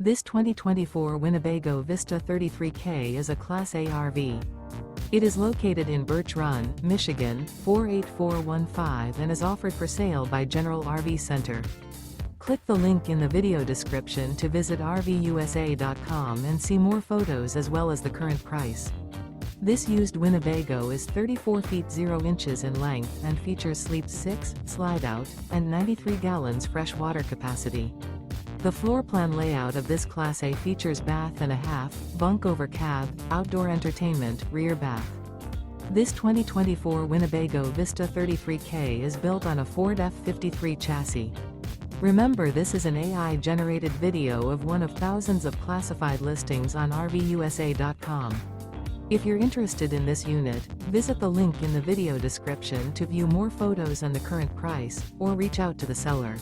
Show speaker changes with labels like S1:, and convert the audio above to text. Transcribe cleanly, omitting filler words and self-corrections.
S1: This 2024 Winnebago Vista 33K is a Class A RV. It is located in Birch Run, Michigan, 48415 and is offered for sale by General RV Center. Click the link in the video description to visit RVUSA.com and see more photos as well as the current price. This used Winnebago is 34 feet 0 inches in length and features sleep 6, slide-out, and 93 gallons fresh water capacity. The floor plan layout of this Class A features bath and a half, bunk over cab, outdoor entertainment, rear bath. This 2024 Winnebago Vista 33K is built on a Ford F53 chassis. Remember, this is an AI-generated video of one of thousands of classified listings on RVUSA.com. If you're interested in this unit, visit the link in the video description to view more photos and the current price, or reach out to the seller.